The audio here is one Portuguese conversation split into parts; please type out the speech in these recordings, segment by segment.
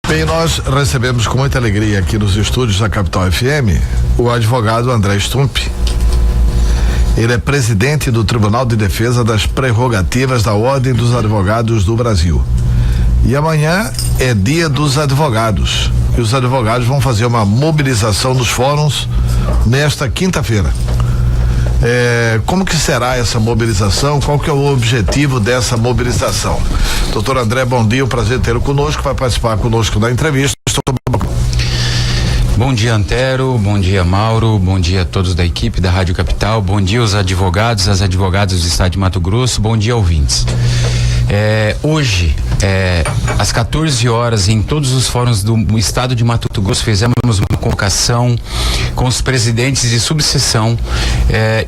Bem, nós recebemos com muita alegria aqui nos estúdios da Capital FM o advogado André Stump. Ele é presidente do Tribunal de Defesa das Prerrogativas da Ordem dos Advogados do Brasil. E amanhã é dia dos advogados. E os advogados vão fazer uma mobilização nos fóruns nesta quinta-feira. Como que será essa mobilização? Qual que é o objetivo dessa mobilização? Doutor André, bom dia, um prazer tê-lo conosco, vai participar conosco da entrevista. Bom dia, Antero, bom dia, Mauro, bom dia a todos da equipe da Rádio Capital, bom dia aos advogados, às advogadas do estado de Mato Grosso, bom dia, ouvintes. Hoje, às 14 horas, em todos os fóruns do estado de Mato Grosso, fizemos uma convocação com os presidentes de subseção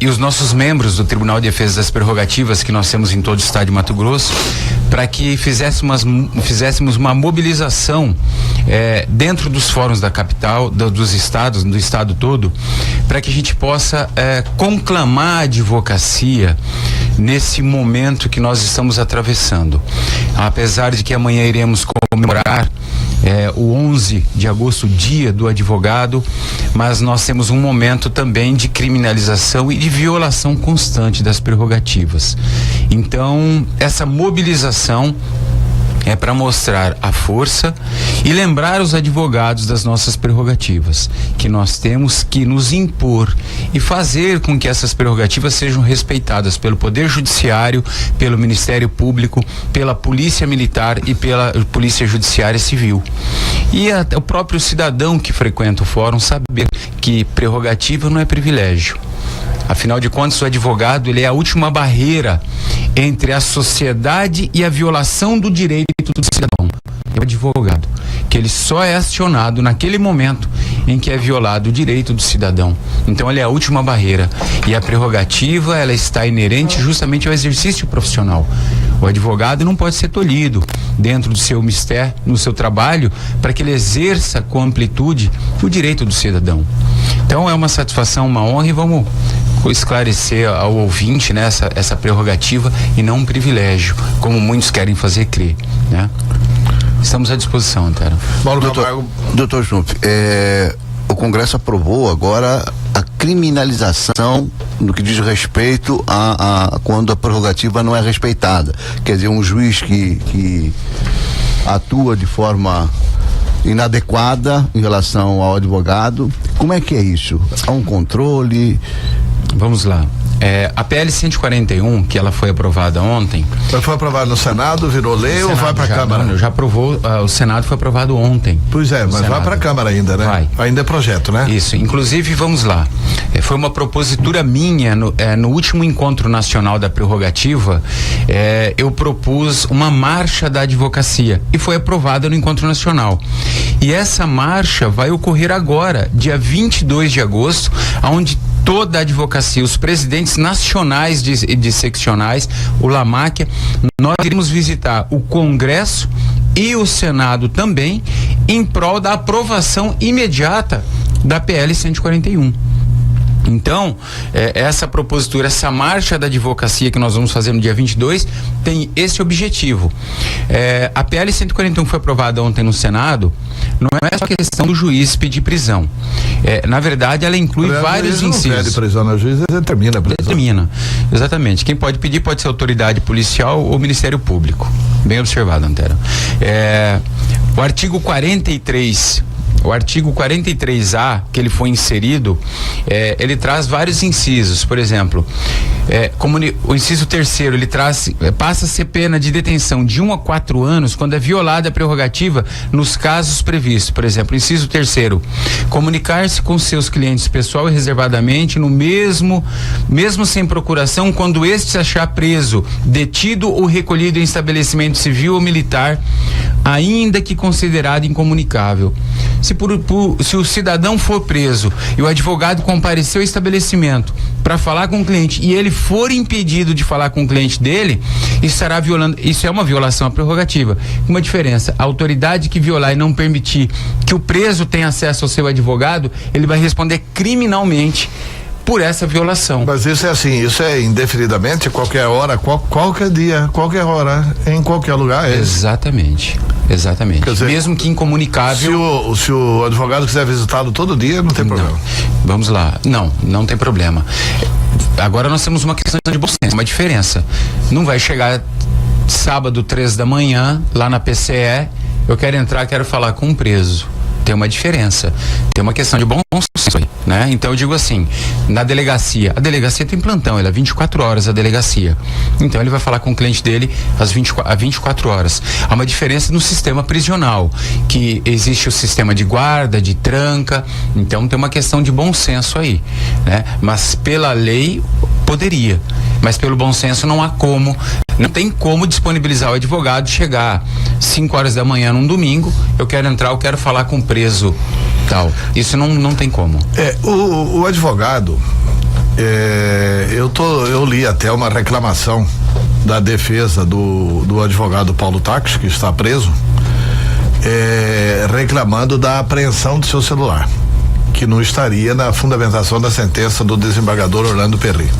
e os nossos membros do Tribunal de Defesa das Prerrogativas que nós temos em todo o estado de Mato Grosso, para que fizéssemos uma mobilização dentro dos fóruns da capital, dos estados, do estado todo, para que a gente possa conclamar a advocacia nesse momento que nós estamos atravessando. Apesar de que amanhã iremos comemorar o 11 de agosto, dia do advogado, mas nós temos um momento também de criminalização e de violação constante das prerrogativas. Então, essa mobilização é para mostrar a força e lembrar os advogados das nossas prerrogativas, que nós temos que nos impor e fazer com que essas prerrogativas sejam respeitadas pelo Poder Judiciário, pelo Ministério Público, pela Polícia Militar e pela Polícia Judiciária Civil. E o próprio cidadão que frequenta o fórum saber que prerrogativa não é privilégio. Afinal de contas, o advogado, ele é a última barreira entre a sociedade e a violação do direito do cidadão. É o advogado, que ele só é acionado naquele momento em que é violado o direito do cidadão. Então, ele é a última barreira. E a prerrogativa, ela está inerente justamente ao exercício profissional. O advogado não pode ser tolhido dentro do seu mistério, no seu trabalho, para que ele exerça com amplitude o direito do cidadão. Então, é uma satisfação, uma honra, e vamos esclarecer ao ouvinte, né, essa prerrogativa e não um privilégio, como muitos querem fazer crer, né? Estamos à disposição, Antero. Doutor Stump, o Congresso aprovou agora a criminalização no que diz respeito a quando a prerrogativa não é respeitada. Quer dizer, um juiz que atua de forma inadequada em relação ao advogado, como é que é isso? Há um controle? Vamos lá. A PL 141, que ela foi aprovada ontem. Foi aprovada no Senado, virou lei ou vai para a Câmara? Não, já aprovou, o Senado foi aprovado ontem. Pois é, mas vai para a Câmara ainda, né? Vai. Ainda é projeto, né? Isso, inclusive, vamos lá. Foi uma propositura minha no último encontro nacional da prerrogativa. Eu propus uma marcha da advocacia e foi aprovada no encontro nacional. E essa marcha vai ocorrer agora, dia 22 de agosto, onde toda a advocacia, os presidentes nacionais de seccionais, o LAMAC, nós iremos visitar o Congresso e o Senado também, em prol da aprovação imediata da PL 141. Então, essa propositura, essa marcha da advocacia que nós vamos fazer no dia 22, tem esse objetivo. A PL 141 foi aprovada ontem no Senado, não é só questão do juiz pedir prisão. Na verdade, ela inclui vários incisos. Não pede prisão, o juiz determina a prisão. Determina, exatamente. Quem pode pedir pode ser autoridade policial ou Ministério Público. Bem observado, Antero. O artigo 43A, que ele foi inserido, ele traz vários incisos. Por exemplo, o inciso 3º, ele passa a ser pena de detenção de 1 a 4 anos quando é violada a prerrogativa nos casos previstos. Por exemplo, inciso 3º, comunicar-se com seus clientes pessoal e reservadamente mesmo sem procuração, quando este se achar preso, detido ou recolhido em estabelecimento civil ou militar, ainda que considerado incomunicável. Se o cidadão for preso e o advogado compareceu ao estabelecimento para falar com o cliente e ele for impedido de falar com o cliente dele, estará violando. Isso é uma violação à prerrogativa. Uma diferença: a autoridade que violar e não permitir que o preso tenha acesso ao seu advogado, ele vai responder criminalmente por essa violação. Mas isso é assim, isso é indefinidamente, qualquer hora, qualquer dia, qualquer hora, em qualquer lugar. Exatamente. Quer dizer, mesmo que incomunicável. Se o advogado quiser visitá-lo todo dia, não tem problema. Vamos lá. Não tem problema. Agora nós temos uma questão de bom senso, uma diferença. Não vai chegar sábado, 3 da manhã, lá na PCE, eu quero entrar, quero falar com um preso. Tem uma diferença, tem uma questão de bom senso aí, né? Então eu digo assim, na delegacia, a delegacia tem plantão, ela é 24 horas a delegacia. Então ele vai falar com o cliente dele às 24 horas. Há uma diferença no sistema prisional, que existe o sistema de guarda, de tranca, então tem uma questão de bom senso aí, né? Mas pela lei poderia, mas pelo bom senso não há como. Não tem como disponibilizar o advogado chegar 5 horas da manhã num domingo, eu quero entrar, eu quero falar com o preso, tal. Isso não tem como. O advogado, eu li até uma reclamação da defesa do advogado Paulo Tax, que está preso, reclamando da apreensão do seu celular, que não estaria na fundamentação da sentença do desembargador Orlando Perry.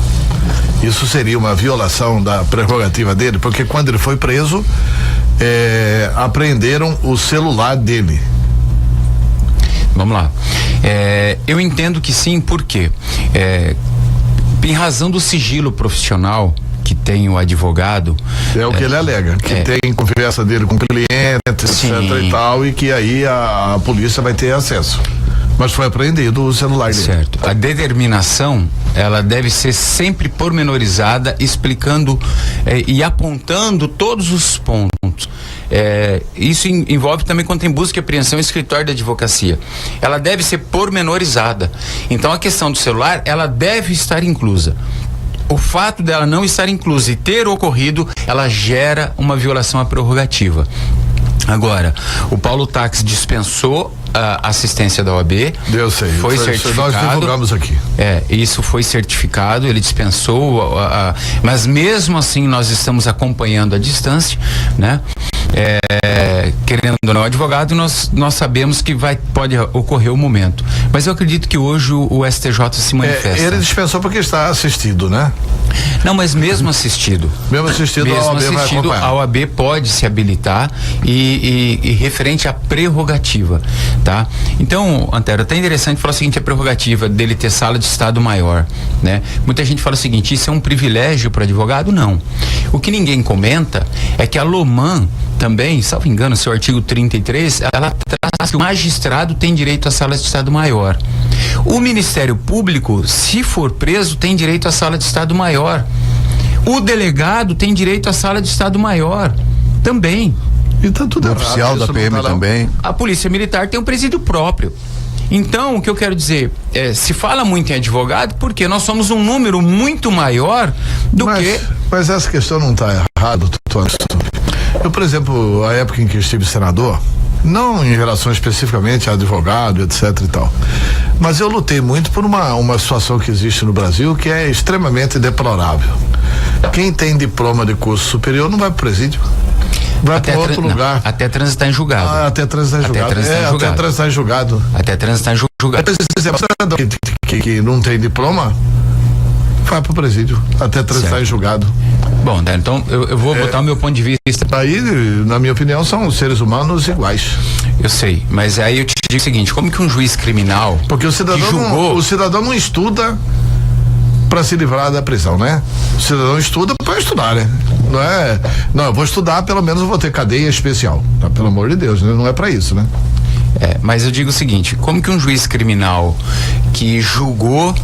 Isso seria uma violação da prerrogativa dele, porque quando ele foi preso, apreenderam o celular dele. Vamos lá. Eu entendo que sim, porque em razão do sigilo profissional que tem o advogado. É o que ele alega, que tem conversa dele com o cliente, etc. e tal, e que aí a polícia vai ter acesso. Mas foi apreendido o celular dele. Certo. A determinação, ela deve ser sempre pormenorizada, explicando e apontando todos os pontos. Isso envolve também quando tem busca e apreensão em escritório de advocacia. Ela deve ser pormenorizada. Então a questão do celular, ela deve estar inclusa. O fato dela não estar inclusa e ter ocorrido, ela gera uma violação à prerrogativa. Agora, o Paulo Tax dispensou a assistência da OAB. Eu sei. Foi certificado. Nós divulgamos aqui. Isso foi certificado, ele dispensou, mas mesmo assim nós estamos acompanhando a distância, né? Querendo ou não, advogado, nós sabemos que pode ocorrer o momento. Mas eu acredito que hoje o STJ se manifesta. Ele dispensou porque está assistido, né? Não, mas mesmo assistido. A OAB pode se habilitar e referente à prerrogativa, tá? Então, Antero, até interessante falar o seguinte, a prerrogativa dele ter sala de estado maior, né? Muita gente fala o seguinte, isso é um privilégio para advogado? Não. O que ninguém comenta é que a Loman também, salvo engano, seu artigo 33, ela traz que o magistrado tem direito à sala de estado maior. O Ministério Público, se for preso, tem direito à sala de estado maior. O delegado tem direito à sala de estado maior também. E tá tudo errado. O oficial da PM também. A Polícia Militar tem um presídio próprio. Então, o que eu quero dizer, se fala muito em advogado porque nós somos um número muito maior do que... Mas essa questão não está errada, doutor. Eu, por exemplo, a época em que estive senador, não em relação especificamente a advogado, etc e tal, mas eu lutei muito por uma situação que existe no Brasil que é extremamente deplorável. Quem tem diploma de curso superior não vai para o presídio. Vai para outro lugar. Até transitar em julgado. Até transitar em julgado. Até transitar em julgado. Até transitar em julgado. Que não tem diploma, vai para o presídio. Até transitar em julgado. Bom, então eu vou botar o meu ponto de vista. Aí, na minha opinião, são seres humanos iguais. Eu sei, mas aí eu te digo o seguinte, como que um juiz criminal... Porque o cidadão não estuda para se livrar da prisão, né? O cidadão estuda para estudar, né? Não, eu vou estudar, pelo menos eu vou ter cadeia especial. Tá? Pelo amor de Deus, né? Não é para isso, né? Mas eu digo o seguinte, como que um juiz criminal que julgou,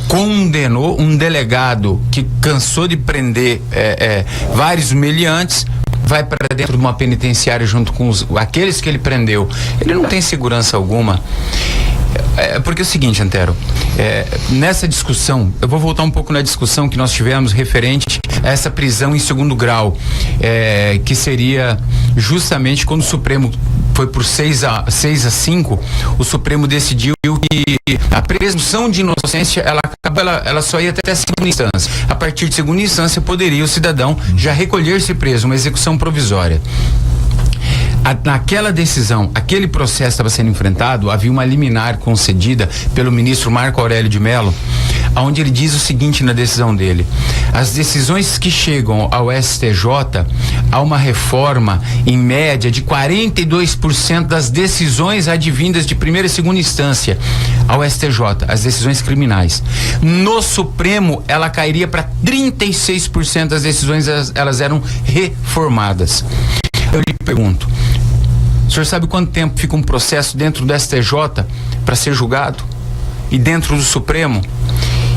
condenou um delegado que cansou de prender vários meliantes, vai para dentro de uma penitenciária junto com aqueles que ele prendeu? Ele não tem segurança alguma. Porque é o seguinte, Antero, nessa discussão, eu vou voltar um pouco na discussão que nós tivemos referente a essa prisão em segundo grau, que seria justamente quando o Supremo foi por 6-5, o Supremo decidiu que a presunção de inocência, ela só ia até a segunda instância. A partir de segunda instância poderia o cidadão já recolher-se preso, uma execução provisória. naquela decisão, aquele processo estava sendo enfrentado, havia uma liminar concedida pelo ministro Marco Aurélio de Mello, onde ele diz o seguinte na decisão dele: as decisões que chegam ao STJ, há uma reforma em média de 42% das decisões advindas de primeira e segunda instância ao STJ, as decisões criminais. No Supremo, ela cairia para 36% das decisões, elas eram reformadas. Eu lhe pergunto, o senhor sabe quanto tempo fica um processo dentro do STJ para ser julgado? E dentro do Supremo?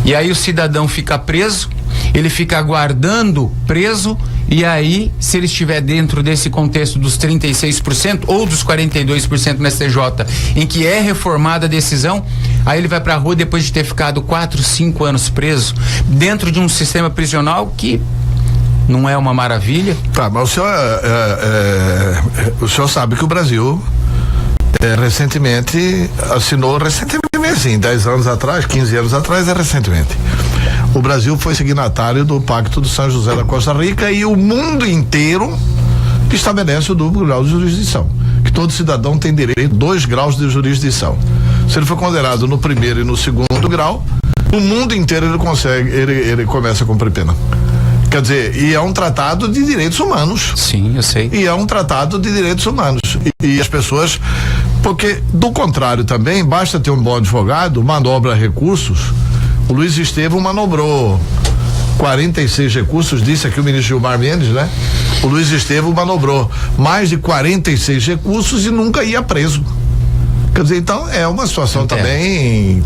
E aí o cidadão fica preso, ele fica aguardando preso, e aí, se ele estiver dentro desse contexto dos 36% ou dos 42% no STJ, em que é reformada a decisão, aí ele vai pra rua depois de ter ficado 4, 5 anos preso, dentro de um sistema prisional que não é uma maravilha. Tá, mas o senhor sabe que o Brasil recentemente assinou, sim, 10 anos atrás, 15 anos atrás, recentemente. O Brasil foi signatário do Pacto do São José da Costa Rica, e o mundo inteiro estabelece o duplo grau de jurisdição, que todo cidadão tem direito a 2 graus de jurisdição. Se ele for condenado no primeiro e no segundo grau, no mundo inteiro ele começa a cumprir pena. Quer dizer, e é um tratado de direitos humanos. Sim, eu sei. E é um tratado de direitos humanos. E as pessoas, porque do contrário também, basta ter um bom advogado, manobra recursos. O Luiz Estevam manobrou 46 recursos, disse aqui o ministro Gilmar Mendes, né? O Luiz Estevam manobrou mais de 46 recursos e nunca ia preso. Quer dizer, então é uma situação também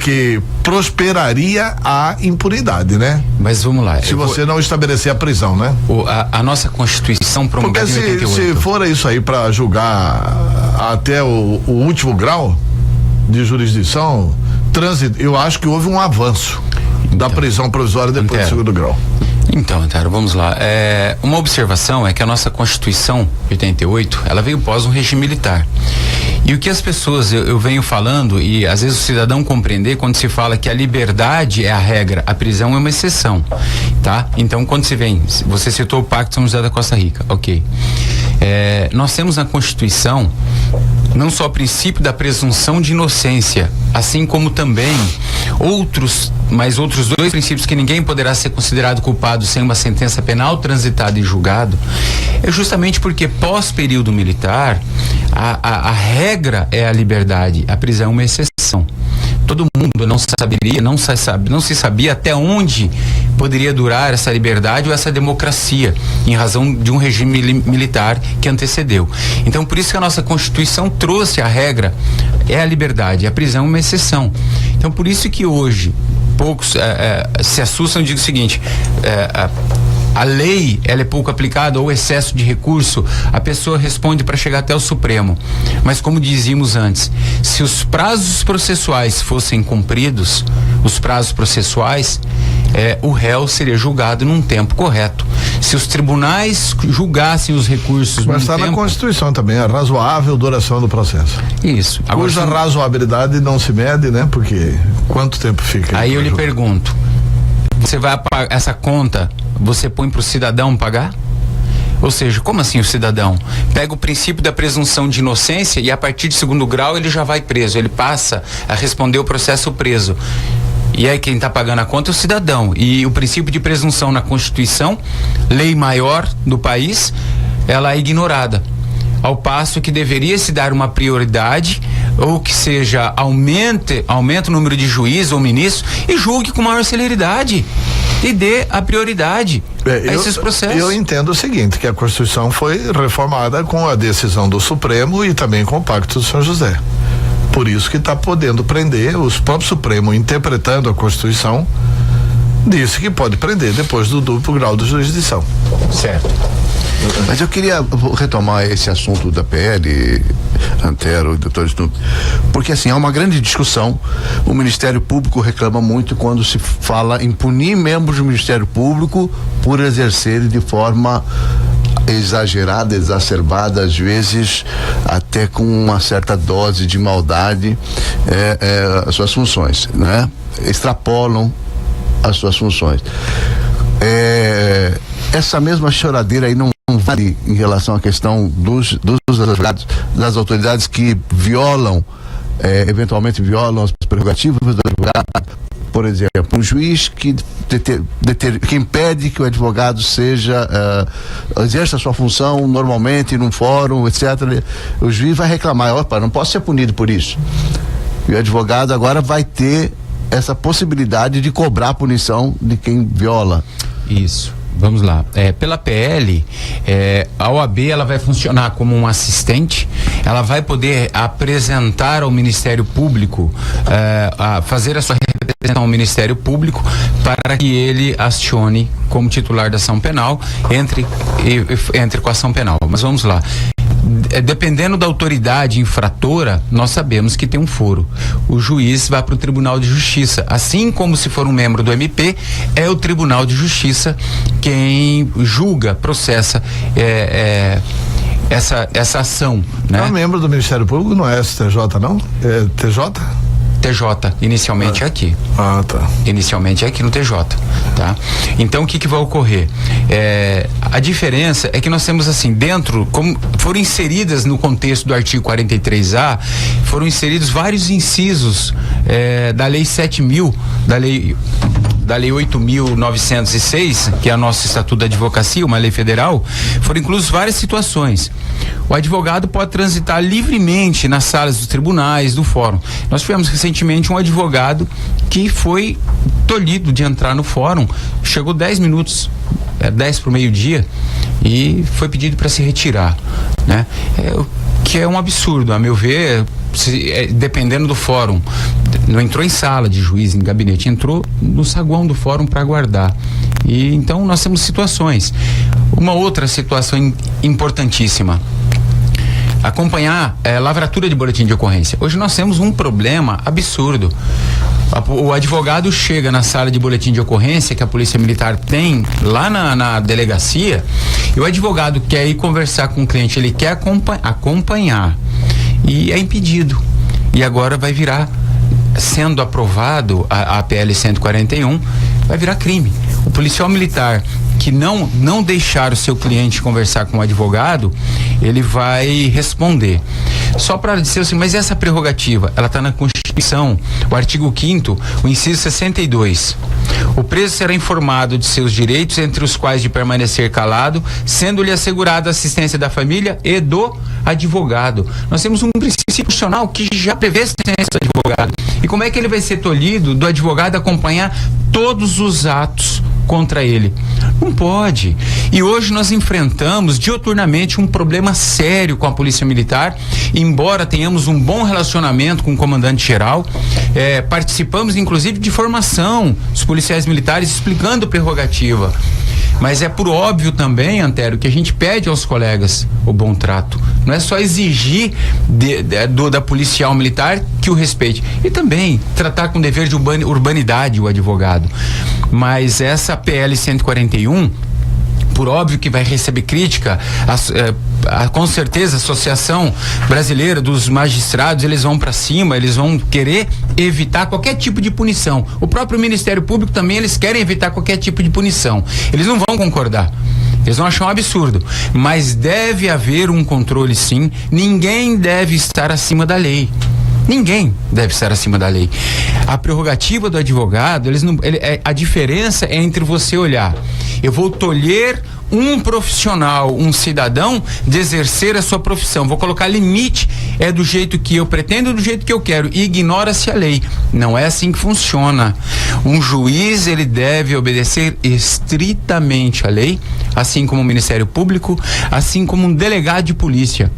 que prosperaria a impunidade, né? Mas vamos lá. Se você não estabelecer a prisão, né? A nossa Constituição promulgada em 88. Porque se for isso aí para julgar até o último grau de jurisdição, trânsito, eu acho que houve um avanço da prisão provisória depois do segundo grau. Então, Antero, vamos lá. Uma observação é que a nossa Constituição de 88, ela veio pós um regime militar. E o que as pessoas, eu venho falando, e às vezes o cidadão compreender quando se fala que a liberdade é a regra, a prisão é uma exceção, tá? Então, quando você citou o Pacto de São José da Costa Rica, ok. Nós temos na Constituição não só o princípio da presunção de inocência, assim como também outros 2 princípios que ninguém poderá ser considerado culpado sem uma sentença penal transitada e julgado, é justamente porque pós-período militar a regra é a liberdade, a prisão é uma exceção. Todo mundo não se sabia até onde poderia durar essa liberdade ou essa democracia, em razão de um regime militar que antecedeu. Então, por isso que a nossa Constituição trouxe a regra, é a liberdade, a prisão é uma exceção. Então, por isso que hoje poucos se assustam e dizem o seguinte: a lei, ela é pouco aplicada, ou excesso de recurso, a pessoa responde para chegar até o Supremo. Mas como dizíamos antes, se os prazos processuais fossem cumpridos, o réu seria julgado num tempo correto. Se os tribunais julgassem os recursos mas está na Constituição também, a razoável duração do processo. Isso. Cuja razoabilidade não se mede, né? Porque quanto tempo fica? Aí eu lhe pergunto, você vai pagar essa conta, você põe para o cidadão pagar? Ou seja, como assim o cidadão? Pega o princípio da presunção de inocência e a partir de segundo grau ele já vai preso, ele passa a responder o processo preso. E aí quem está pagando a conta é o cidadão. E o princípio de presunção na Constituição, lei maior do país, ela é ignorada. Ao passo que deveria se dar uma prioridade, ou que seja, aumente o número de juízes ou ministros e julgue com maior celeridade e dê a prioridade a esses processos. Eu entendo o seguinte, que a Constituição foi reformada com a decisão do Supremo e também com o Pacto de São José. Por isso que está podendo prender, os próprios Supremo, interpretando a Constituição, disse que pode prender depois do duplo grau de jurisdição. Certo. Mas eu queria retomar esse assunto da PL, Antero, doutor Snoop, porque assim, há uma grande discussão. O Ministério Público reclama muito quando se fala em punir membros do Ministério Público por exercerem de forma exagerada, exacerbada, às vezes até com uma certa dose de maldade, as suas funções, né? Extrapolam as suas funções. Essa mesma choradeira aí não vale em relação à questão dos advogados, das autoridades que violam, eventualmente violam as prerrogativas do advogado. Por exemplo, um juiz que impede que o advogado exerça a sua função normalmente num fórum, etc. O juiz vai reclamar, opa, não posso ser punido por isso. E o advogado agora vai ter essa possibilidade de cobrar a punição de quem viola. Isso. Vamos lá. Pela PL, a OAB ela vai funcionar como um assistente, ela vai poder apresentar ao Ministério Público, fazer a sua representação ao Ministério Público para que ele acione como titular da ação penal, entre com a ação penal. Mas vamos lá. Dependendo da autoridade infratora, nós sabemos que tem um foro. O juiz vai para o Tribunal de Justiça, assim como se for um membro do MP, é o Tribunal de Justiça quem julga, processa essa ação, né? Não é membro do Ministério Público, não é STJ, não? É TJ? TJ, inicialmente é aqui. Ah, tá. Inicialmente é aqui no TJ, tá? Então o que vai ocorrer? A diferença é que nós temos assim, dentro, como foram inseridas no contexto do artigo 43A, foram inseridos vários incisos da Lei 7.000, da Lei 8.906, que é o nosso Estatuto da Advocacia, uma lei federal, foram inclusas várias situações. O advogado pode transitar livremente nas salas dos tribunais, do fórum. Nós tivemos recentemente um advogado que foi tolhido de entrar no fórum, chegou 10 minutos, 10 para o meio-dia, e foi pedido para se retirar, né? Que é um absurdo, a meu ver. Dependendo do fórum, não entrou em sala de juiz, em gabinete, entrou no saguão do fórum para aguardar. E então nós temos situações. Uma outra situação importantíssima: acompanhar lavratura de boletim de ocorrência. Hoje nós temos um problema absurdo. O advogado chega na sala de boletim de ocorrência que a Polícia Militar tem lá na delegacia, e o advogado quer ir conversar com o cliente, ele quer acompanhar, e é impedido. E agora vai virar, sendo aprovado a PL 141, vai virar crime. O policial militar que não deixar o seu cliente conversar com o advogado, ele vai responder. Só para dizer assim, mas essa prerrogativa, ela está na Constituição, o artigo 5º, o inciso 62. O preso será informado de seus direitos, entre os quais de permanecer calado, sendo-lhe assegurada a assistência da família e do advogado. Nós temos um princípio constitucional que já prevê a assistência do advogado. E como é que ele vai ser tolhido do advogado acompanhar todos os atos contra ele? Não pode. E hoje nós enfrentamos diuturnamente um problema sério com a Polícia Militar, embora tenhamos um bom relacionamento com o comandante-geral, participamos inclusive de formação dos policiais militares explicando prerrogativa. Mas é por óbvio também, Antero, que a gente pede aos colegas o bom trato. Não é só exigir da policial militar que o respeite. E também tratar com dever de urbanidade o advogado. Mas essa PL 141, por óbvio que vai receber crítica, com certeza a Associação Brasileira dos Magistrados, eles vão para cima, eles vão querer evitar qualquer tipo de punição. O próprio Ministério Público também, eles querem evitar qualquer tipo de punição. Eles não vão concordar. Eles vão achar um absurdo. Mas deve haver um controle, sim. Ninguém deve estar acima da lei. Ninguém deve estar acima da lei. A prerrogativa do advogado, a diferença é entre você olhar, eu vou tolher um profissional, um cidadão, de exercer a sua profissão. Vou colocar limite, do jeito que eu pretendo, do jeito que eu quero, e ignora-se a lei. Não é assim que funciona. Um juiz, ele deve obedecer estritamente a lei, assim como o Ministério Público, assim como um delegado de polícia.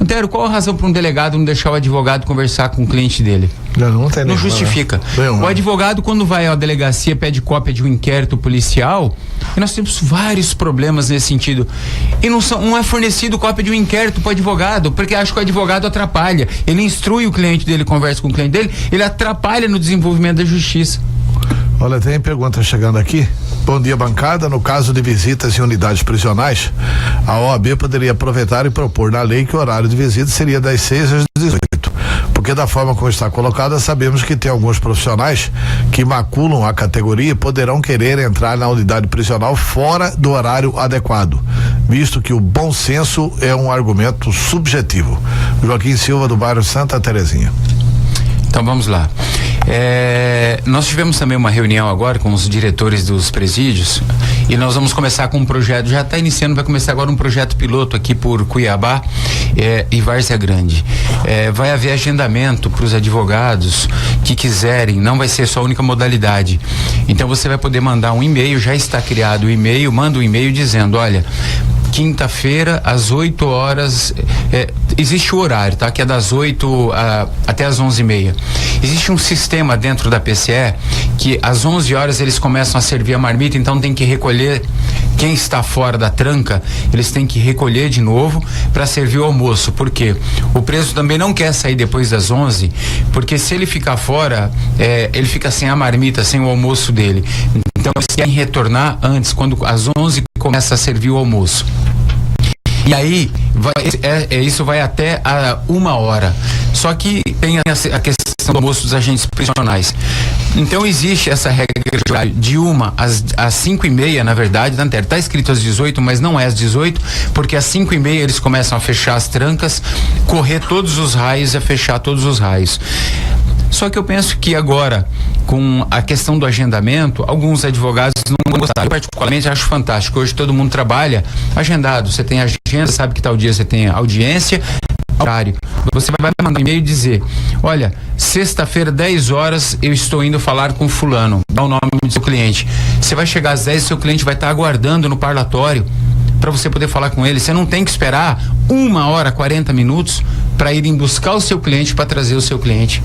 Antero, qual a razão para um delegado não deixar o advogado conversar com o cliente dele? Não justifica. O advogado, quando vai à delegacia, pede cópia de um inquérito policial, e nós temos vários problemas nesse sentido. E não é fornecido cópia de um inquérito para o advogado, porque acho que o advogado atrapalha. Ele instrui o cliente dele, conversa com o cliente dele, ele atrapalha no desenvolvimento da justiça. Olha, tem pergunta chegando aqui. Bom dia, bancada. No caso de visitas em unidades prisionais, a OAB poderia aproveitar e propor na lei que o horário de visita seria das 6 às 18. Porque da forma como está colocada, sabemos que tem alguns profissionais que maculam a categoria e poderão querer entrar na unidade prisional fora do horário adequado, visto que o bom senso é um argumento subjetivo. Joaquim Silva, do bairro Santa Terezinha. Então vamos lá. Nós tivemos também uma reunião agora com os diretores dos presídios e nós vamos começar com um projeto, já está iniciando, vai começar agora um projeto piloto aqui por Cuiabá e Várzea Grande. Vai haver agendamento para os advogados que quiserem, não vai ser só a única modalidade. Então você vai poder mandar um e-mail, já está criado o e-mail, manda um e-mail dizendo, olha, quinta-feira às 8 horas, existe o horário, tá? Que é das 8 até às 11h30. Existe um sistema dentro da PCE que às 11 horas eles começam a servir a marmita, então tem que recolher quem está fora da tranca, eles têm que recolher de novo para servir o almoço. Por quê? O preso também não quer sair depois das 11, porque se ele ficar fora, ele fica sem a marmita, sem o almoço dele. Então eles querem retornar antes, quando às 11 começa a servir o almoço. E aí, isso vai até a 1h. Só que tem a questão do almoço dos agentes prisionais. Então existe essa regra de horário de 1 às 5h30, na verdade, está escrito às 18, mas não é às 18, porque às 5h30 eles começam a fechar as trancas, correr todos os raios e fechar todos os raios. Só que eu penso que agora, com a questão do agendamento, alguns advogados não gostaram. Eu particularmente acho fantástico. Hoje todo mundo trabalha agendado. Você tem agenda, sabe que tal dia você tem audiência, horário. Você vai mandar um e-mail e dizer, olha, sexta-feira, 10 horas, eu estou indo falar com fulano. Dá o nome do seu cliente. Você vai chegar às 10, seu cliente vai estar aguardando no parlatório para você poder falar com ele. Você não tem que esperar 1h, 40 minutos para irem buscar o seu cliente, para trazer o seu cliente.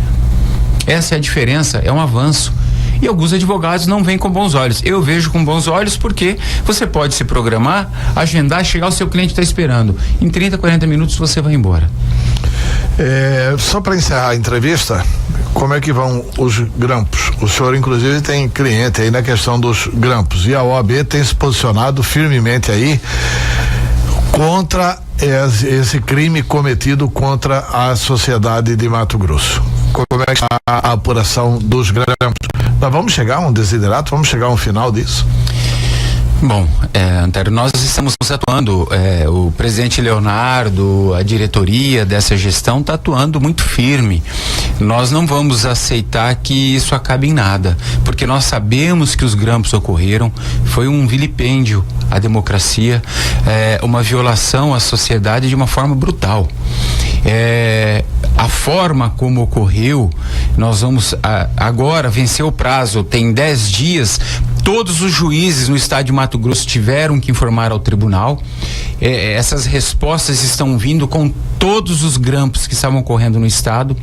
Essa é a diferença, é um avanço. E alguns advogados não veem com bons olhos. Eu vejo com bons olhos porque você pode se programar, agendar, chegar, o seu cliente está esperando. Em 30, 40 minutos você vai embora. Só para encerrar a entrevista, como é que vão os grampos? O senhor, inclusive, tem cliente aí na questão dos grampos. E a OAB tem se posicionado firmemente aí contra esse crime cometido contra a sociedade de Mato Grosso. Como é que está a apuração dos grampos? Nós vamos chegar a um desiderato, vamos chegar a um final disso? Bom, Antero, nós estamos atuando, o presidente Leonardo, a diretoria dessa gestão está atuando muito firme. Nós não vamos aceitar que isso acabe em nada, porque nós sabemos que os grampos ocorreram, foi um vilipêndio à democracia, uma violação à sociedade de uma forma brutal. A forma como ocorreu, nós vamos agora vencer o prazo, tem 10 dias, todos os juízes no estado de Mato Grosso tiveram que informar ao tribunal. Essas respostas estão vindo com todos os grampos que estavam ocorrendo no estado.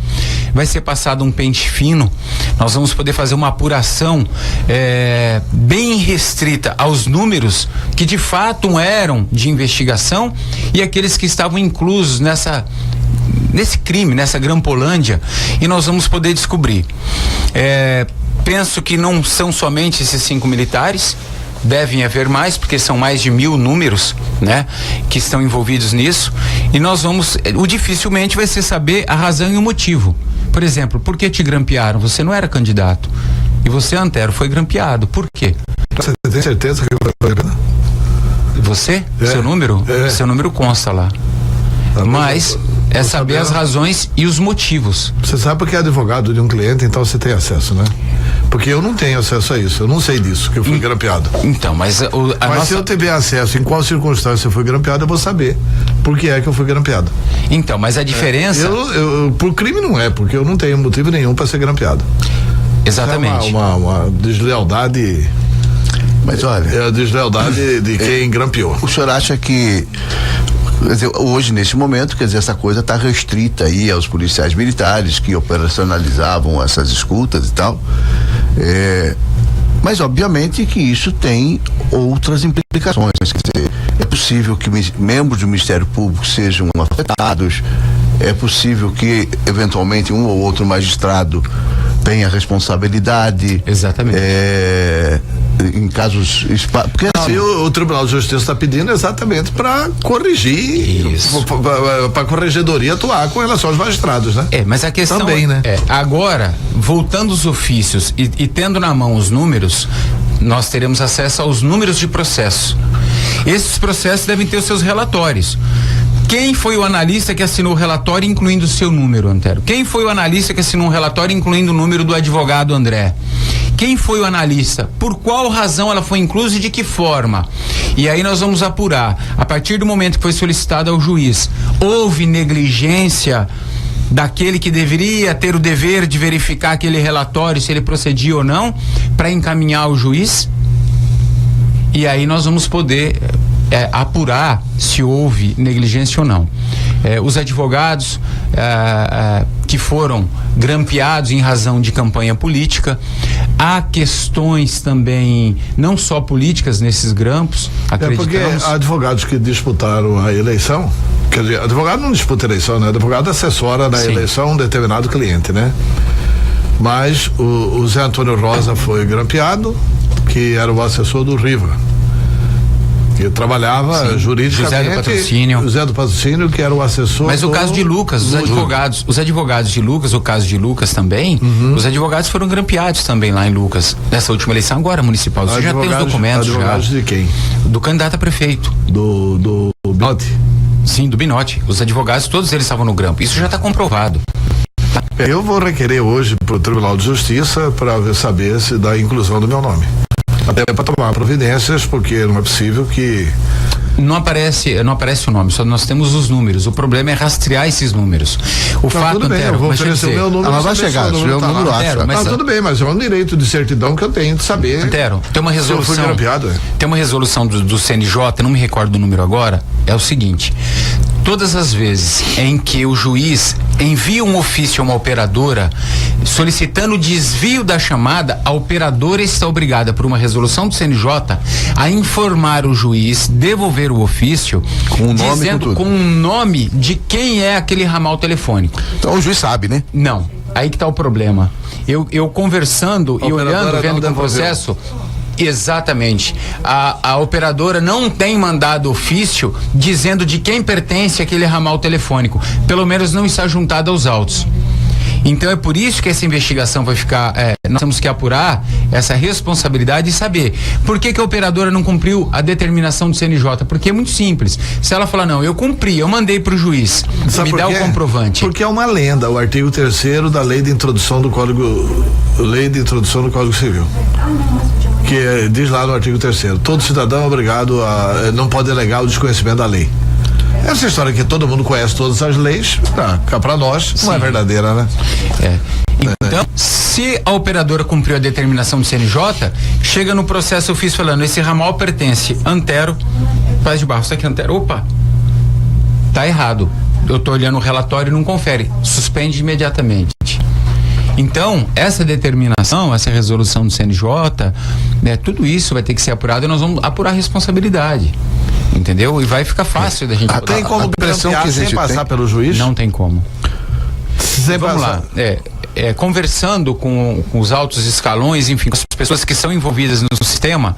Vai ser passado um pente fino. Nós vamos poder fazer uma apuração bem restrita aos números que de fato eram de investigação e aqueles que estavam inclusos nesse crime, nessa Grampolândia, e nós vamos poder descobrir. Penso que não são somente esses 5 militares, devem haver mais, porque são mais de 1.000 números, né, que estão envolvidos nisso, e nós vamos, dificilmente vai ser saber a razão e o motivo. Por exemplo, por que te grampearam? Você não era candidato, e você, Antero, foi grampeado. Por quê? Você tem certeza que foi grampeado? Você? Seu número? Seu número consta lá. Mas é saber as razões e os motivos. Você sabe porque é advogado de um cliente, então você tem acesso, né? Porque eu não tenho acesso a isso, eu não sei disso, que eu fui grampeado. Então, mas se eu tiver acesso, em qual circunstância eu fui grampeado, eu vou saber por que é que eu fui grampeado. Então, mas a diferença... por crime não é, porque eu não tenho motivo nenhum para ser grampeado. Exatamente. É uma deslealdade... Mas olha... É a deslealdade de quem grampeou. O senhor acha que... Quer dizer, hoje, nesse momento, quer dizer, essa coisa está restrita aí aos policiais militares que operacionalizavam essas escutas e tal. Mas, obviamente, que isso tem outras implicações. Quer dizer, é possível que membros do Ministério Público sejam afetados, é possível que, eventualmente, um ou outro magistrado tenha responsabilidade. Exatamente. em casos... Porque assim, o Tribunal de Justiça está pedindo exatamente para corrigir, para a corregedoria atuar com relação aos magistrados, né? Mas a questão também, né? Agora, voltando os ofícios e tendo na mão os números, nós teremos acesso aos números de processo. Esses processos devem ter os seus relatórios. Quem foi o analista que assinou o relatório incluindo o seu número, Antero? Quem foi o analista que assinou um relatório incluindo o número do advogado André? Quem foi o analista? Por qual razão ela foi inclusa e de que forma? E aí nós vamos apurar. A partir do momento que foi solicitado ao juiz, houve negligência daquele que deveria ter o dever de verificar aquele relatório, se ele procedia ou não, para encaminhar ao juiz? E aí nós vamos poder apurar se houve negligência ou não. Os advogados que foram grampeados em razão de campanha política, há questões também não só políticas nesses grampos, acreditamos. Porque advogados que disputaram a eleição, quer dizer, advogado não disputa a eleição, né? Advogado assessora na eleição um determinado cliente, né? Mas o Zé Antônio Rosa foi grampeado, que era o assessor do Riva, que trabalhava juridicamente. José do Patrocínio. José do Patrocínio, que era o assessor. Mas o caso de Lucas, os advogados de Lucas, o caso de Lucas também, os advogados foram grampeados também lá em Lucas, nessa última eleição agora municipal. Você já tem os documentos advogados já. De quem? Do candidato a prefeito. Do Binotti? Sim, do Binotti. Os advogados, todos eles estavam no grampo. Isso já está comprovado. Eu vou requerer hoje para o Tribunal de Justiça para saber se dá inclusão do meu nome. Até para tomar providências, porque não é possível que... Não aparece o nome, só nós temos os números. O problema é rastrear esses números. O fato, tudo bem, Antero, eu vou oferecer o meu número. Ela vai chegar, se o número acha. Mas tudo bem, mas é um direito de certidão que eu tenho de saber. Antero, tem uma resolução. Se eu fui grampeado, tem uma resolução do CNJ, não me recordo do número agora, é o seguinte: todas as vezes em que o juiz envia um ofício a uma operadora solicitando o desvio da chamada, a operadora está obrigada, por uma resolução do CNJ, a informar o juiz, devolver o ofício com o nome, dizendo com o nome de quem é aquele ramal telefônico. Então o juiz sabe, né? Não, aí que está o problema. Eu conversando e olhando, vendo com o processo. Exatamente. A operadora não tem mandado ofício dizendo de quem pertence aquele ramal telefônico. Pelo menos não está juntada aos autos. Então é por isso que essa investigação vai ficar, nós temos que apurar essa responsabilidade e saber por que a operadora não cumpriu a determinação do CNJ. Porque é muito simples. Se ela falar, não, eu cumpri, eu mandei para o juiz, me dá o comprovante. Porque é uma lenda, o artigo 3º da Lei de Introdução do Código Civil. Que diz lá no artigo 3º, todo cidadão é obrigado não pode alegar o desconhecimento da lei. Essa história que todo mundo conhece todas as leis, cá pra nós, não é verdadeira, né? Então, se a operadora cumpriu a determinação do CNJ, chega no processo ofício falando, esse ramal pertence Antero Paz de Barros, tá aqui Antero, opa, tá errado, eu tô olhando o relatório e não confere, suspende imediatamente. Então, essa determinação, essa resolução do CNJ, tudo isso vai ter que ser apurado e nós vamos apurar a responsabilidade. Entendeu? E vai ficar fácil da gente. Tem como grampear sem passar pelo juiz? Não tem como. Vamos lá. Conversando com os altos escalões, enfim, com as pessoas que são envolvidas no sistema,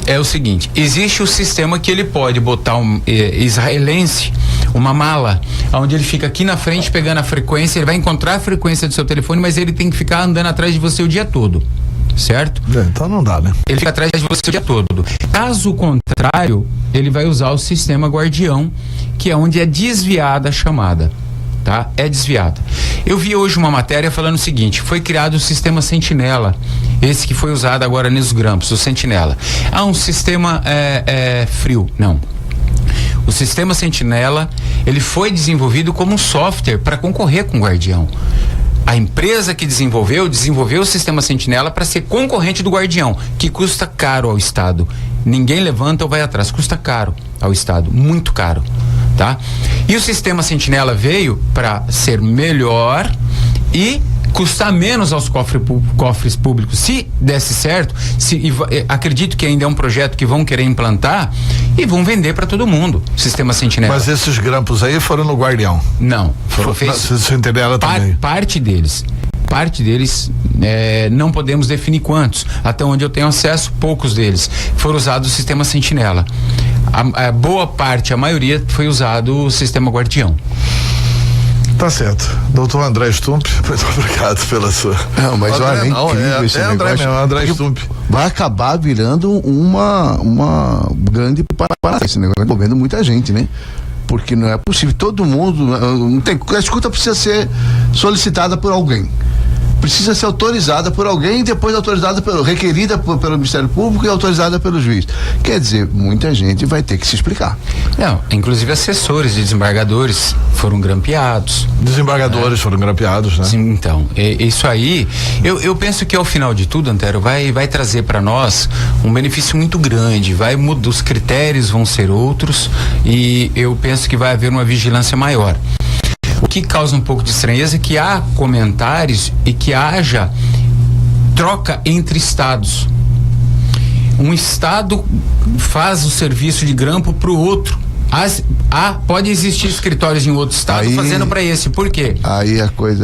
é o seguinte: existe o sistema que ele pode botar um israelense, uma mala, onde ele fica aqui na frente pegando a frequência, ele vai encontrar a frequência do seu telefone, mas ele tem que ficar andando atrás de você o dia todo. Certo? Então não dá, né? Ele fica atrás de você o dia todo. Caso contrário, ele vai usar o sistema guardião, que é onde é desviada a chamada, tá? É desviada. Eu vi hoje uma matéria falando o seguinte: foi criado o sistema Sentinela, esse que foi usado agora nos grampos, o Sentinela. Um sistema frio, não. O sistema Sentinela, ele foi desenvolvido como um software para concorrer com o Guardião. A empresa que desenvolveu o sistema Sentinela para ser concorrente do Guardião, que custa caro ao Estado. Ninguém levanta ou vai atrás, custa caro ao Estado, muito caro, tá? E o sistema Sentinela veio para ser melhor e custar menos aos cofres públicos. Se desse certo, acredito que ainda é um projeto que vão querer implantar e vão vender para todo mundo, sistema Sentinela. Mas esses grampos aí foram no Guardião? Não, foram feitos Sentinela também. Parte deles. parte deles, não podemos definir quantos, até onde eu tenho acesso, poucos deles foram usados o sistema Sentinela. A boa parte, a maioria, foi usado o sistema Guardião. Tá certo. Doutor André Stump, muito obrigado pela sua. Não, mas André, olha, é incrível esse negócio. André mesmo, André Stump. Vai acabar virando uma grande parada esse negócio, envolvendo muita gente, né? Porque não é possível, todo mundo, não tem, a escuta precisa ser solicitada por alguém. Precisa ser autorizada por alguém e depois requerida pelo Ministério Público e autorizada pelo juiz. Quer dizer, muita gente vai ter que se explicar. Não, inclusive assessores de desembargadores foram grampeados. Desembargadores foram grampeados, né? Sim, então, isso aí, eu penso que ao final de tudo, Antero, vai trazer para nós um benefício muito grande, os critérios vão ser outros e eu penso que vai haver uma vigilância maior. O que causa um pouco de estranheza é que há comentários e que haja troca entre estados. Um estado faz o serviço de grampo para o outro. Pode existir escritórios em outro estado aí, fazendo para esse. Por quê? Aí a coisa.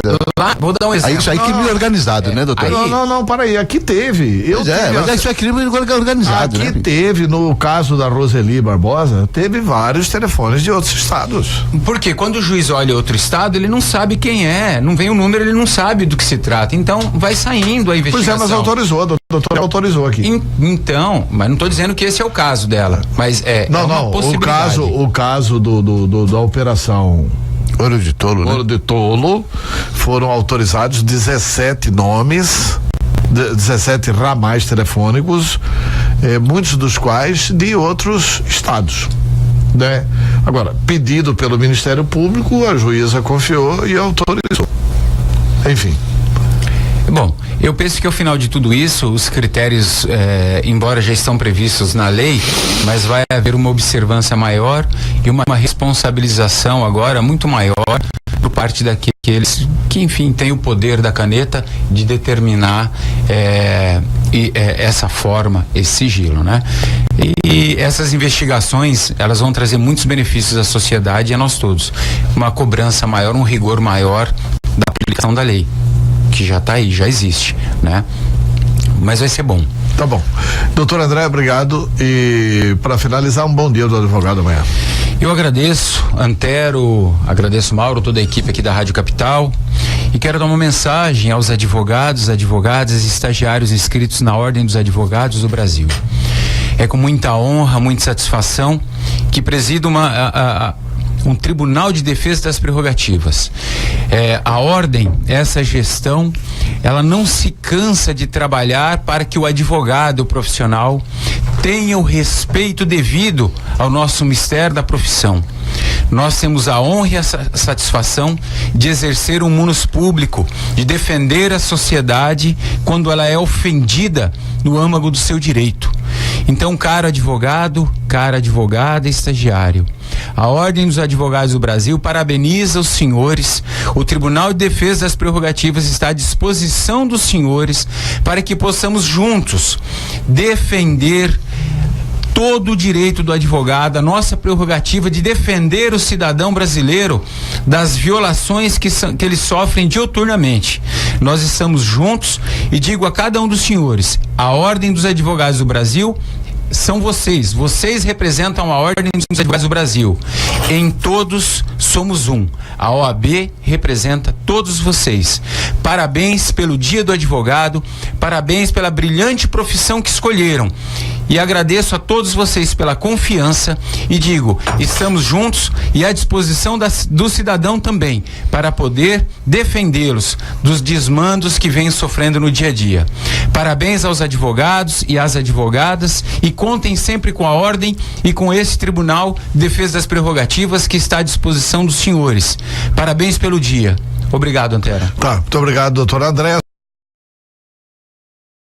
Vou dar um exemplo. Aí isso aí é crime organizado, né, doutor? Não, para aí. Aqui teve. Mas isso é crime organizado. Aqui teve, no caso da Roseli Barbosa, teve vários telefones de outros estados. Porque quando o juiz olha outro estado, ele não sabe quem é. Não vem o número, ele não sabe do que se trata. Então, vai saindo a investigação. Pois é, mas autorizou, a doutora autorizou aqui. Então, mas não estou dizendo que esse é o caso dela. Mas uma possibilidade. O caso da operação Ouro de Tolo, né? Ouro de Tolo, foram autorizados 17 nomes, 17 ramais telefônicos, muitos dos quais de outros estados, né? Agora, pedido pelo Ministério Público, a juíza confiou e autorizou. Enfim. Bom, eu penso que ao final de tudo isso, os critérios, embora já estão previstos na lei, mas vai haver uma observância maior e uma responsabilização agora muito maior por parte daqueles que, enfim, têm o poder da caneta de determinar essa forma, esse sigilo, né? E essas investigações, elas vão trazer muitos benefícios à sociedade e a nós todos. Uma cobrança maior, um rigor maior da aplicação da lei, que já está aí, já existe, né? Mas vai ser bom. Tá bom. Doutor André, obrigado. E para finalizar, um bom dia do advogado amanhã. Eu agradeço, Antero, agradeço Mauro, toda a equipe aqui da Rádio Capital, e quero dar uma mensagem aos advogados, advogadas e estagiários inscritos na Ordem dos Advogados do Brasil. É com muita honra, muita satisfação que presido um Tribunal de Defesa das Prerrogativas. A ordem, essa gestão, ela não se cansa de trabalhar para que o advogado, o profissional, tenha o respeito devido ao nosso mistério da profissão. Nós temos a honra e a satisfação de exercer um munus público, de defender a sociedade quando ela é ofendida no âmago do seu direito. Então, caro advogado, cara advogada, estagiário, a Ordem dos Advogados do Brasil parabeniza os senhores. O Tribunal de Defesa das Prerrogativas está à disposição dos senhores para que possamos juntos defender todo o direito do advogado, a nossa prerrogativa de defender o cidadão brasileiro das violações que eles sofrem diuturnamente. Nós estamos juntos e digo a cada um dos senhores, a Ordem dos Advogados do Brasil são vocês representam a Ordem dos Advogados do Brasil. Em todos somos um. A OAB representa todos vocês. Parabéns pelo Dia do Advogado, parabéns pela brilhante profissão que escolheram. E agradeço a todos vocês pela confiança e digo, estamos juntos e à disposição do cidadão também, para poder defendê-los dos desmandos que vêm sofrendo no dia a dia. Parabéns aos advogados e às advogadas e contem sempre com a Ordem e com esse Tribunal de Defesa das Prerrogativas que está à disposição dos senhores. Parabéns pelo dia. Obrigado, Antero. Tá, muito obrigado, doutor André.